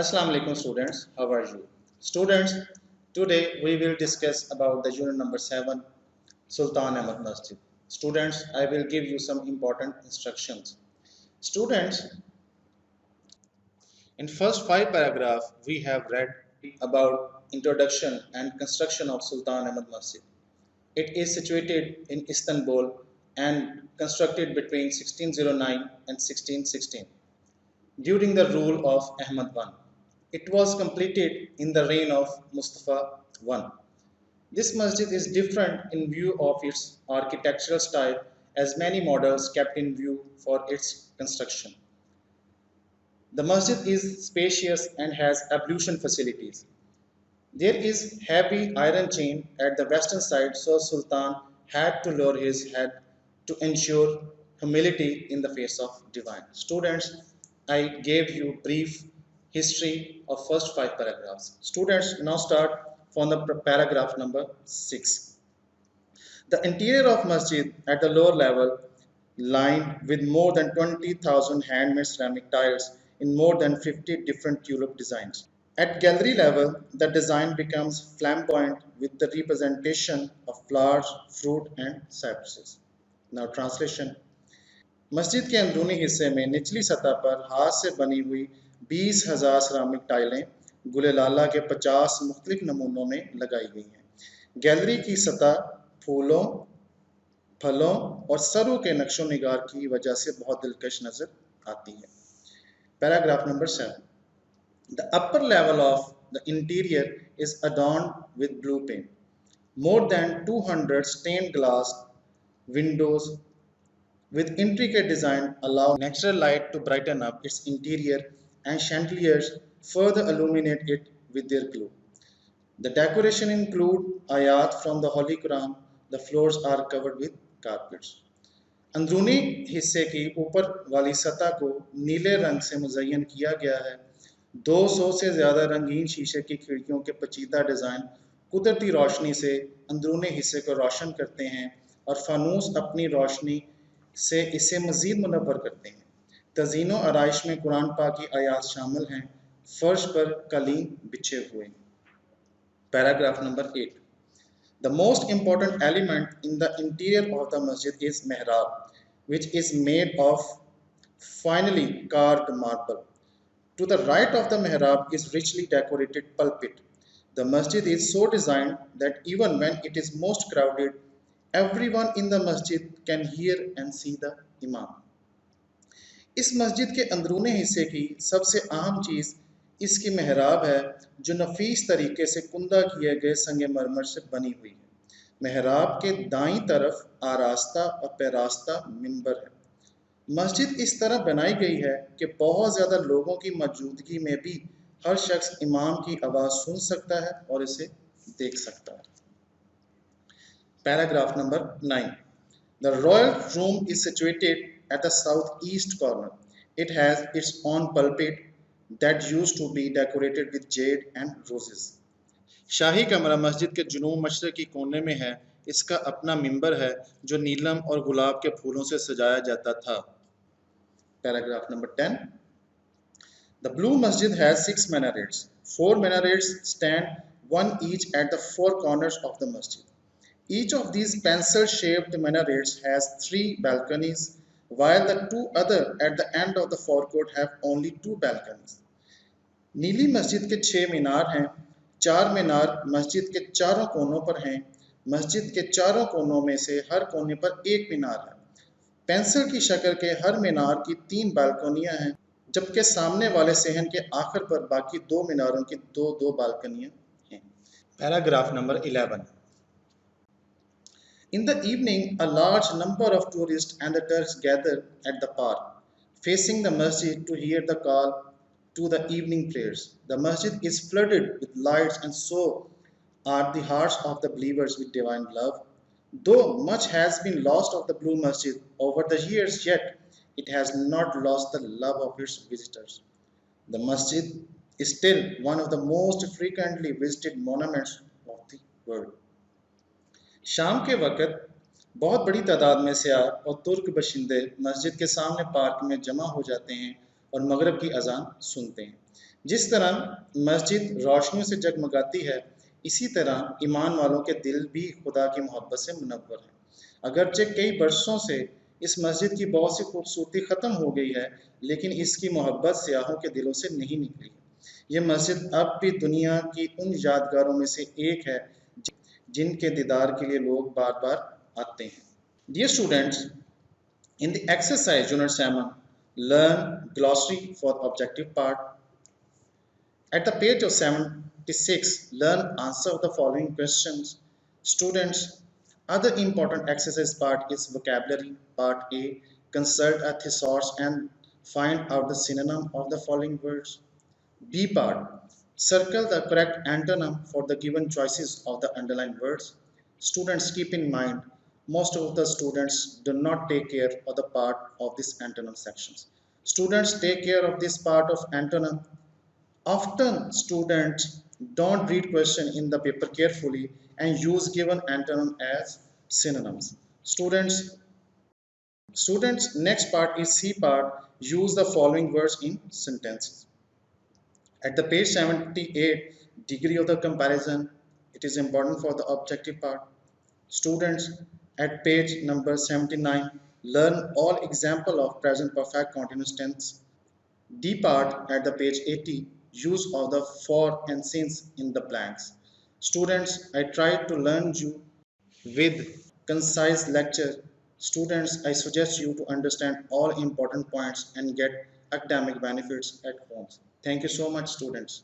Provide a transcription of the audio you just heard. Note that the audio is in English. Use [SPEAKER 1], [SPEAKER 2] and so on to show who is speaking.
[SPEAKER 1] Assalamu alaikum students, how are you? Students, today we will discuss about the unit number 7, Sultan Ahmad Masjid. Students, I will give you some important instructions. Students, in first 5 paragraphs we have read about introduction and construction of Sultan Ahmad Masjid. It is situated in Istanbul and constructed between 1609 and 1616 during the rule of Ahmad I. It was completed in the reign of Mustafa I. This masjid is different in view of its architectural style as many models kept in view for its construction. The masjid is spacious and has ablution facilities. There is heavy iron chain at the western side, so Sultan had to lower his head to ensure humility in the face of divine. Students, I gave you brief history of first 5 paragraphs. Students, now start from the paragraph number 6. The interior of masjid at the lower level lined with more than 20,000 handmade ceramic tiles in more than 50 different tulip designs. At gallery level, the design becomes flamboyant with the representation of flowers, fruit and cypresses. Now translation. मस्जिद के अंदरूनी हिस्से में निचली सतह पर हाथ से बनी हुई 20,000 सिरामिक टाइलें गुलेलाला के 50 मुख्तलिफ नमूनों में लगाई गई हैं। गैलरी की सतह फूलों, फलों और सरों के नक्शो निगार की वजह से बहुत दिलकश नजर आती है। Paragraph number 7. The upper level of the interior is adorned with blue paint. More than 200 stained glass windows with intricate design allow natural light to brighten up its interior, and chandeliers further illuminate it with their glow. The decoration include ayat from the Holy Quran. The floors are covered with carpets. अंदरूनी हिस्से की ऊपर वाली सतह को नीले रंग से मुज़य्यन किया गया है। 200 से ज़्यादा रंगीन शीशे की खिड़कियों के पेचीदा डिज़ाइन कुदरती रोशनी से अंदरूनी हिस्से को रोशन करते हैं और फानूस अपनी रोशनी से इसे मज़ीद मुनव्वर करते हैं। तज़ीनो आराइश में कुरान पाक की आयात शामिल हैं। फर्श पर कालीन बिछे हुए। Paragraph number 8. The most important element in the interior of the masjid is mihrab, which is made of finely carved marble. To the right of the mihrab is richly decorated pulpit. The masjid is so designed that even when it is most crowded, everyone in the masjid can hear and see the imam. इस मस्जिद के अंदरूनी हिस्से की सबसे अहम चीज़ इसकी मेहराब है, जो नफीस तरीके से कुंदा किए गए संगमरमर से बनी हुई है। मेहराब के दाईं तरफ आरास्ता और पैरास्ता मिंबर है। मस्जिद इस तरह बनाई गई है कि बहुत ज़्यादा लोगों की मौजूदगी में भी हर शख्स इमाम की आवाज़ सुन सकता है और इसे देख सकता है। Paragraph number 9. The royal room is situated at the southeast corner. It has its own pulpit that used to be decorated with jade and roses. शाही कमरा मस्जिद के जुनूब मशरक़ी कोने में है। इसका अपना मिंबर है जो नीलम और गुलाब के फूलों से सजाया जाता था। Paragraph number 10. The blue masjid has 6 minarets. 4 minarets stand one each at the 4 corners of the masjid. Each of these pencil-shaped minarets has 3 balconies, while the 2 other at the end of the forecourt have only 2 balconies. नीली मस्जिद के 6 मीनार हैं। 4 मीनार मस्जिद के चारों कोनों पर हैं। मस्जिद के चारों कोनों में से हर कोने पर एक मीनार है। पेंसिल की शक्ल के हर मीनार की 3 बालकनियां हैं, जबकि सामने वाले सहन के आखिर पर बाकी 2 मीनारों की 2 बालकनियां हैं। Paragraph number 11. In the evening, a large number of tourists and the Turks gather at the park, facing the masjid to hear the call to the evening prayers. The masjid is flooded with lights, and so are the hearts of the believers with divine love. Though much has been lost of the blue masjid over the years, yet it has not lost the love of its visitors. The masjid is still one of the most frequently visited monuments of the world. शाम के वक़्त बहुत बड़ी तादाद में सयाह और तुर्क बशिंदे मस्जिद के सामने पार्क में जमा हो जाते हैं और मगरब की अजान सुनते हैं। जिस तरह मस्जिद रोशनियों से जगमगाती है, इसी तरह ईमान वालों के दिल भी खुदा की मोहब्बत से मुनव्वर हैं। अगरचे कई बरसों से इस मस्जिद की बहुत सी खूबसूरती ख़त्म हो गई है, लेकिन इसकी मोहब्बत सियाहों के दिलों से नहीं निकली है। ये मस्जिद अब भी दुनिया की उन यादगारों में से एक है जिनके दीदार के लिए लोग बार बार आते हैं। Dear students, in the exercise Unit 7, learn glossary for objective part. At the page of 76, learn answer of the following questions. Students, other important exercise part is vocabulary. Part A, consult a thesaurus and find out the synonym of the following words. B part, circle the correct antonym for the given choices of the underlined words. Students, keep in mind, most of the students do not take care of the part of this antonym sections. Students, take care of this part of antonym. Often students don't read question in the paper carefully and use given antonym as synonyms. Students, next part is C part. Use the following words in sentences. At the page 78, degree of the comparison, it is important for the objective part. Students, at page number 79, learn all example of present perfect continuous tense. D part at the page 80, use of the for and since in the blanks. Students, I tried to learn you with concise lecture. Students, I suggest you to understand all important points and get academic benefits at home. Thank you so much, students.